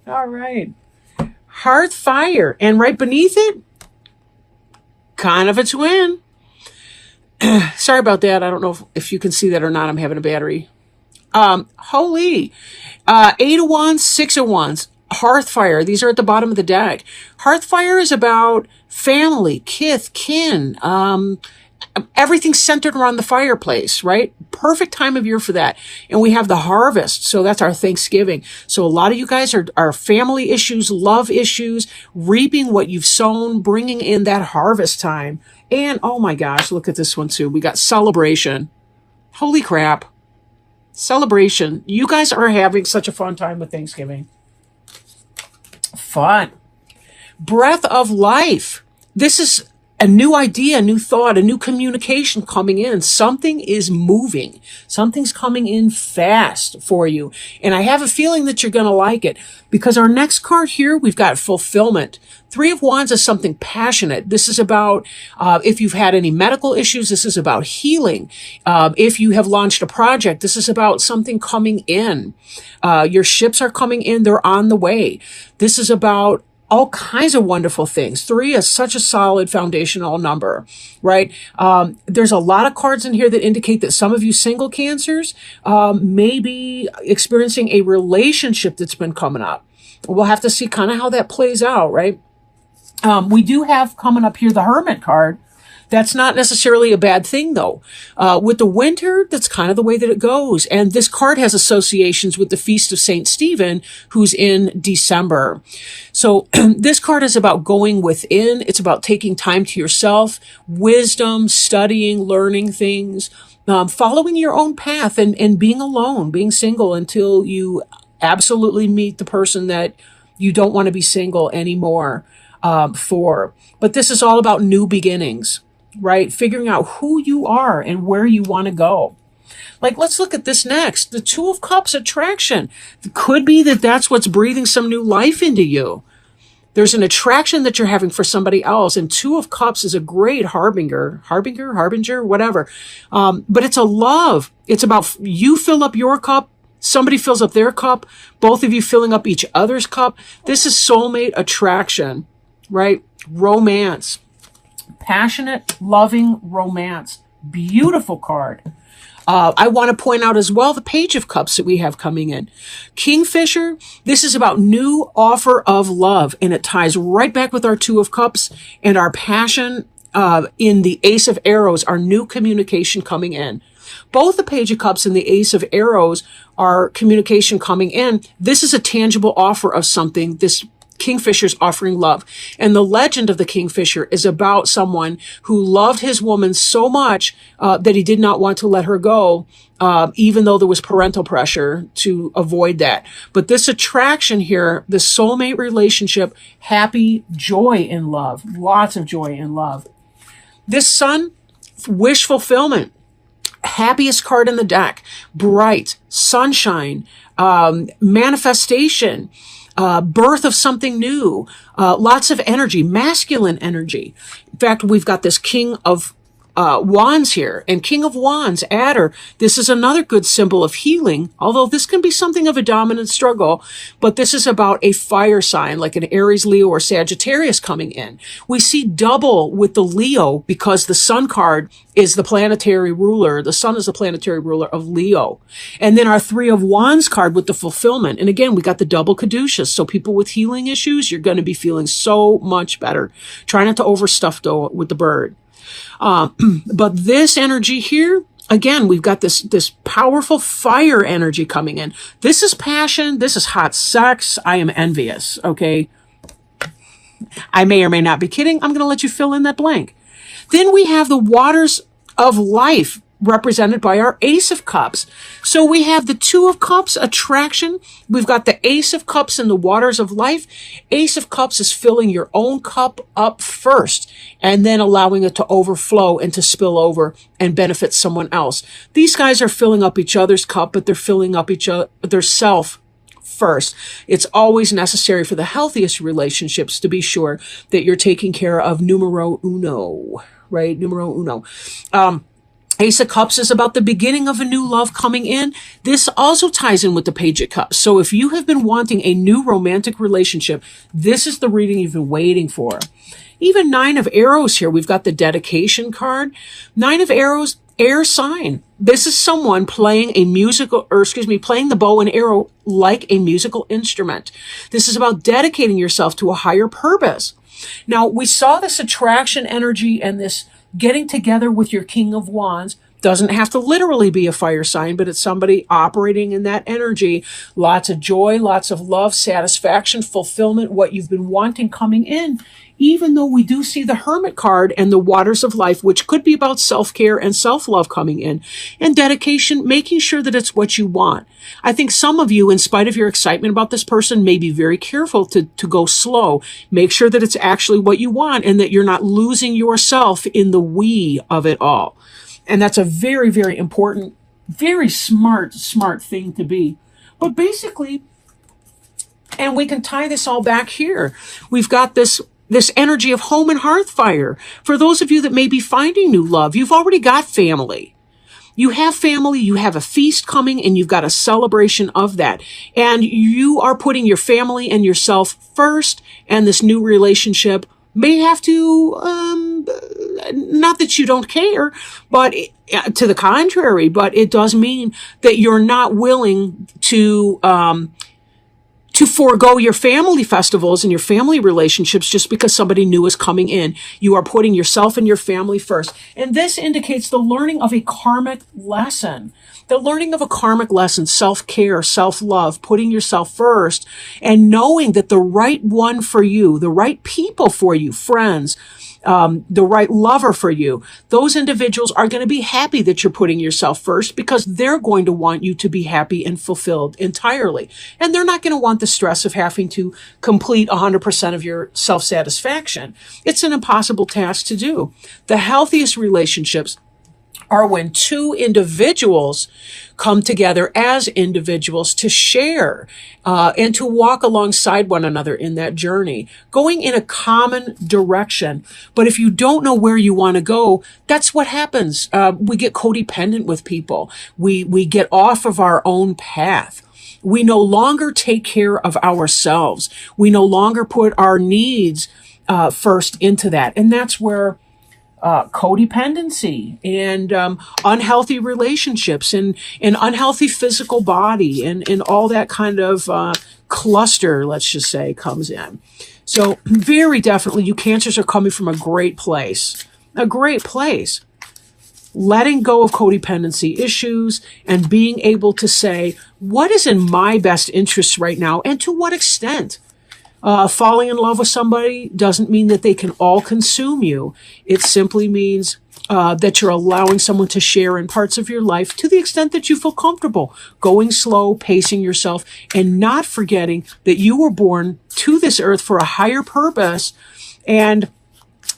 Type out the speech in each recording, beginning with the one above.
All right. Hearth fire. And right beneath it, kind of a twin. Sorry about that. I don't know if you can see that or not. I'm having a battery. Holy. 8 of Wands, 6 of Wands. Hearthfire. These are at the bottom of the deck. Hearthfire is about family, kith, kin, everything's centered around the fireplace, right? Perfect time of year for that. And we have the harvest. So that's our Thanksgiving. So a lot of you guys are family issues, love issues, reaping what you've sown, bringing in that harvest time. And oh my gosh, look at this one too. We got celebration. Holy crap. Celebration. You guys are having such a fun time with Thanksgiving. Fun. Breath of life. This is a new idea, a new thought, a new communication coming in. Something is moving. Something's coming in fast for you. And I have a feeling that you're going to like it because our next card here, we've got fulfillment. 3 of Wands is something passionate. This is about, if you've had any medical issues, this is about healing. If you have launched a project, this is about something coming in. Your ships are coming in. They're on the way. This is about all kinds of wonderful things. 3 is such a solid foundational number, right? There's a lot of cards in here that indicate that some of you single cancers may be experiencing a relationship that's been coming up. We'll have to see kind of how that plays out, right? We do have coming up here the Hermit card. That's not necessarily a bad thing, though. With the winter, that's kind of the way that it goes. And this card has associations with the Feast of St. Stephen, who's in December. So this card is about going within. It's about taking time to yourself, wisdom, studying, learning things, following your own path and being alone, being single until you absolutely meet the person that you don't want to be single anymore for. But this is all about new beginnings. Right? Figuring out who you are and where you want to go. Like, let's look at this next. The 2 of Cups attraction. It could be that that's what's breathing some new life into you. There's an attraction that you're having for somebody else. And 2 of Cups is a great harbinger, whatever. But it's a love. It's about you fill up your cup. Somebody fills up their cup. Both of you filling up each other's cup. This is soulmate attraction, right? Romance. Passionate, loving romance. Beautiful card. I want to point out as well the Page of Cups that we have coming in. Kingfisher, this is about new offer of love, and it ties right back with our 2 of Cups and our passion in the Ace of Arrows, our new communication coming in. Both the Page of Cups and the Ace of Arrows are communication coming in. This is a tangible offer of something. This Kingfisher's offering love. And the legend of the Kingfisher is about someone who loved his woman so much that he did not want to let her go, even though there was parental pressure to avoid that. But this attraction here, the soulmate relationship, happy, joy in love, lots of joy in love. This Sun, wish fulfillment. Happiest card in the deck. Bright, sunshine, manifestation, birth of something new, lots of energy, masculine energy. In fact, we've got this King of Wands here, and King of Wands, adder. This is another good symbol of healing, although this can be something of a dominant struggle, but this is about a fire sign like an Aries, Leo, or Sagittarius coming in. We see double with the Leo because the Sun card is the planetary ruler. The Sun is the planetary ruler of Leo. And then our 3 of Wands card with the fulfillment. And again, we got the double caduceus. So people with healing issues, you're going to be feeling so much better. Try not to overstuff though with the bird. But this energy here, again, we've got this powerful fire energy coming in. This is passion. This is hot sex. I am envious. Okay. I may or may not be kidding. I'm going to let you fill in that blank. Then we have the waters of life represented by our Ace of Cups. So we have the 2 of Cups, attraction. We've got the Ace of Cups and the waters of life. Ace of Cups is filling your own cup up first and then allowing it to overflow and to spill over and benefit someone else. These guys are filling up each other's cup, but they're filling up each other, their self first. It's always necessary for the healthiest relationships to be sure that you're taking care of numero uno, right? Numero uno. Ace of Cups is about the beginning of a new love coming in. This also ties in with the Page of Cups. So if you have been wanting a new romantic relationship, this is the reading you've been waiting for. Even Nine of Arrows here. We've got the dedication card. Nine of Arrows, air sign. This is someone playing playing the bow and arrow like a musical instrument. This is about dedicating yourself to a higher purpose. Now, we saw this attraction energy and this getting together with your King of Wands. Doesn't have to literally be a fire sign, but it's somebody operating in that energy. Lots of joy, lots of love, satisfaction, fulfillment, what you've been wanting coming in. Even though we do see the Hermit card and the waters of life, which could be about self-care and self-love coming in, and dedication, making sure that it's what you want. I think some of you, in spite of your excitement about this person, may be very careful to go slow. Make sure that it's actually what you want and that you're not losing yourself in the we of it all. And that's a very, very important, very smart thing to be. But basically, and we can tie this all back here. We've got this energy of home and hearth fire. For those of you that may be finding new love, you've already got family. You have family, you have a feast coming, and you've got a celebration of that. And you are putting your family and yourself first, and this new relationship may have to, not that you don't care, but to the contrary, but it does mean that you're not willing to forego your family festivals and your family relationships just because somebody new is coming in. You are putting yourself and your family first. And this indicates the learning of a karmic lesson. The learning of a karmic lesson, self-care, self-love, putting yourself first, and knowing that the right one for you, the right people for you, friends, the right lover for you, those individuals are going to be happy that you're putting yourself first because they're going to want you to be happy and fulfilled entirely. And they're not going to want the stress of having to complete 100% of your self-satisfaction. It's an impossible task to do. The healthiest relationships are when two individuals come together as individuals to share and to walk alongside one another in that journey, going in a common direction. But if you don't know where you want to go, that's what happens. We get codependent with people. We get off of our own path. We no longer take care of ourselves. We no longer put our needs first into that. And that's where codependency and unhealthy relationships and an unhealthy physical body and all that kind of cluster, let's just say, comes in. So very definitely, you Cancers are coming from a great place. A great place. Letting go of codependency issues and being able to say, what is in my best interest right now and to what extent? Falling in love with somebody doesn't mean that they can all consume you. It simply means that you're allowing someone to share in parts of your life to the extent that you feel comfortable, going slow, pacing yourself, and not forgetting that you were born to this earth for a higher purpose, and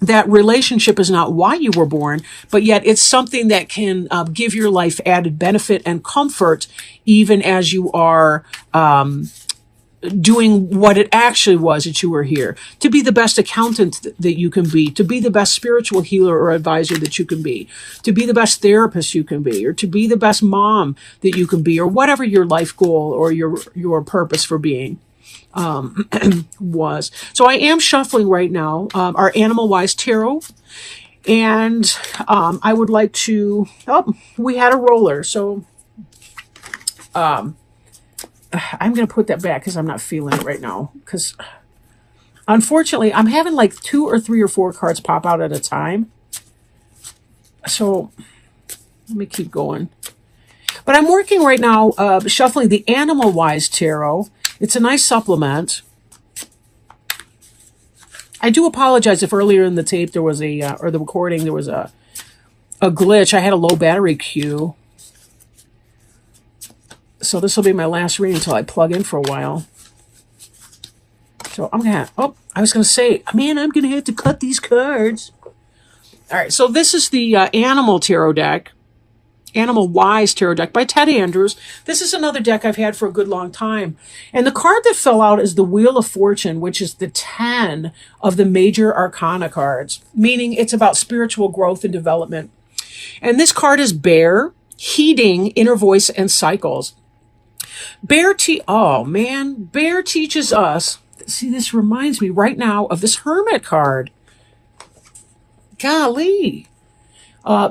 that relationship is not why you were born, but yet it's something that can give your life added benefit and comfort even as you are doing what it actually was that you were here, to be the best accountant that you can be, to be the best spiritual healer or advisor that you can be, to be the best therapist you can be, or to be the best mom that you can be, or whatever your life goal or your purpose for being was. So I am shuffling right now our Animal Wise Tarot, and I would like to, we had a roller, so I'm going to put that back because I'm not feeling it right now. Because unfortunately, I'm having like 2 or 3 or 4 cards pop out at a time. So let me keep going. But I'm working right now, shuffling the Animal Wise Tarot. It's a nice supplement. I do apologize if earlier in the tape there was or the recording, there was a glitch. I had a low battery queue. So this will be my last reading until I plug in for a while. So I'm going to, I was going to say, man, I'm going to have to cut these cards. All right, so this is the Animal Tarot deck. Animal Wise Tarot deck by Ted Andrews. This is another deck I've had for a good long time. And the card that fell out is the Wheel of Fortune, which is the 10 of the major arcana cards, meaning it's about spiritual growth and development. And this card is Bear, heeding inner voice and cycles. Bear teaches us. See, this reminds me right now of this Hermit card. Golly.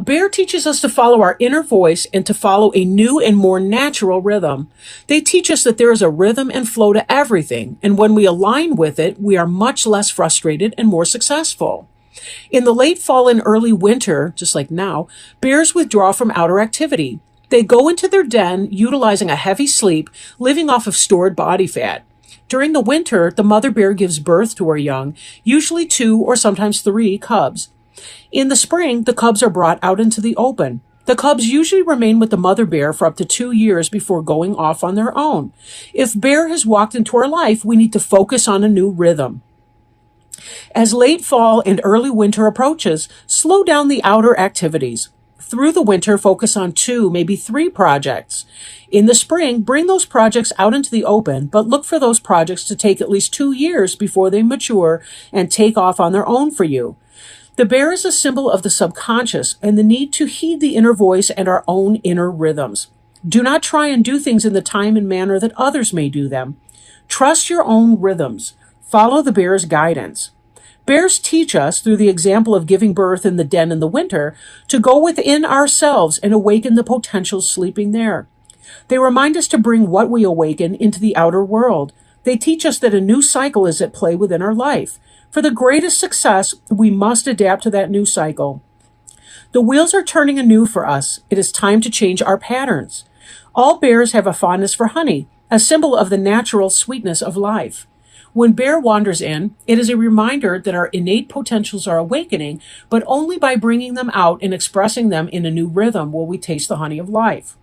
Bear teaches us to follow our inner voice and to follow a new and more natural rhythm. They teach us that there is a rhythm and flow to everything, and when we align with it, we are much less frustrated and more successful. In the late fall and early winter, just like now, bears withdraw from outer activity. They go into their den, utilizing a heavy sleep, living off of stored body fat. During the winter, the mother bear gives birth to her young, usually 2 or sometimes 3 cubs. In the spring, the cubs are brought out into the open. The cubs usually remain with the mother bear for up to 2 years before going off on their own. If bear has walked into our life, we need to focus on a new rhythm. As late fall and early winter approaches, slow down the outer activities. Through the winter, focus on 2, maybe 3 projects. In the spring, bring those projects out into the open, but look for those projects to take at least 2 years before they mature and take off on their own for you. The bear is a symbol of the subconscious and the need to heed the inner voice and our own inner rhythms. Do not try and do things in the time and manner that others may do them. Trust your own rhythms. Follow the bear's guidance. Bears teach us, through the example of giving birth in the den in the winter, to go within ourselves and awaken the potentials sleeping there. They remind us to bring what we awaken into the outer world. They teach us that a new cycle is at play within our life. For the greatest success, we must adapt to that new cycle. The wheels are turning anew for us. It is time to change our patterns. All bears have a fondness for honey, a symbol of the natural sweetness of life. When bear wanders in, it is a reminder that our innate potentials are awakening, but only by bringing them out and expressing them in a new rhythm will we taste the honey of life.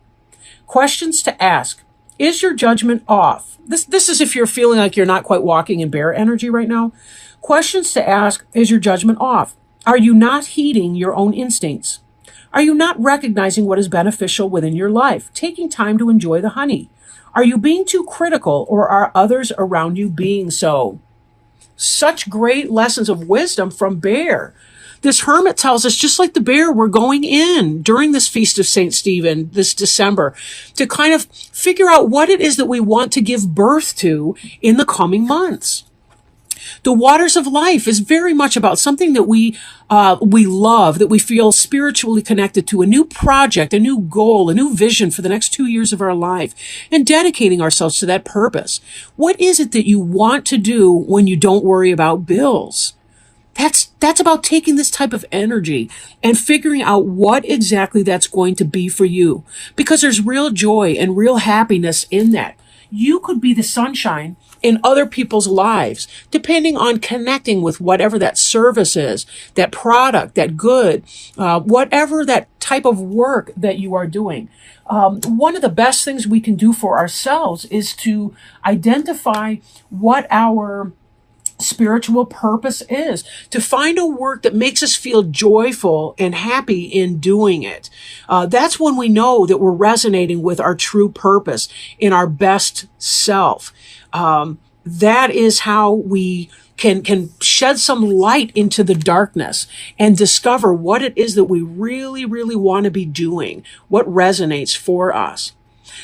Questions to ask. Is your judgment off? This is if you're feeling like you're not quite walking in bear energy right now. Questions to ask. Is your judgment off? Are you not heeding your own instincts? Are you not recognizing what is beneficial within your life, taking time to enjoy the honey? Are you being too critical, or are others around you being so? Such great lessons of wisdom from Bear. This hermit tells us, just like the bear, we're going in during this Feast of St. Stephen this December to kind of figure out what it is that we want to give birth to in the coming months. The waters of life is very much about something that we love, that we feel spiritually connected to, a new project, a new goal, a new vision for the next 2 years of our life, and dedicating ourselves to that purpose. What is it that you want to do when you don't worry about bills? That's about taking this type of energy and figuring out what exactly that's going to be for you, because there's real joy and real happiness in that. You could be the sunshine in other people's lives, depending on connecting with whatever that service is, that product, that good, whatever that type of work that you are doing. One of the best things we can do for ourselves is to identify what our spiritual purpose is, to find a work that makes us feel joyful and happy in doing it. That's when we know that we're resonating with our true purpose in our best self. That is how we can shed some light into the darkness and discover what it is that we really, really want to be doing, what resonates for us.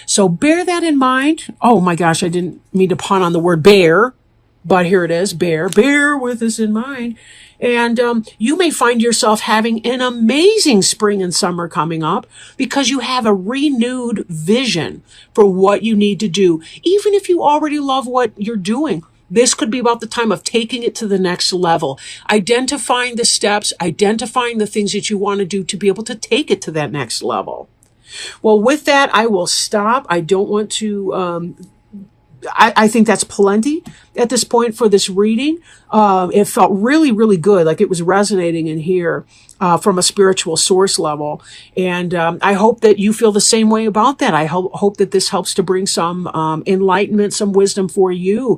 So bear that in mind. Oh my gosh, I didn't mean to pun on the word bear, but here it is, bear with this in mind. And you may find yourself having an amazing spring and summer coming up because you have a renewed vision for what you need to do. Even if you already love what you're doing, this could be about the time of taking it to the next level, identifying the steps, identifying the things that you want to do to be able to take it to that next level. Well, with that, I will stop. I don't want to... I think that's plenty at this point for this reading. It felt really, really good, like it was resonating in here from a spiritual source level. And I hope that you feel the same way about that. I hope that this helps to bring some enlightenment, some wisdom for you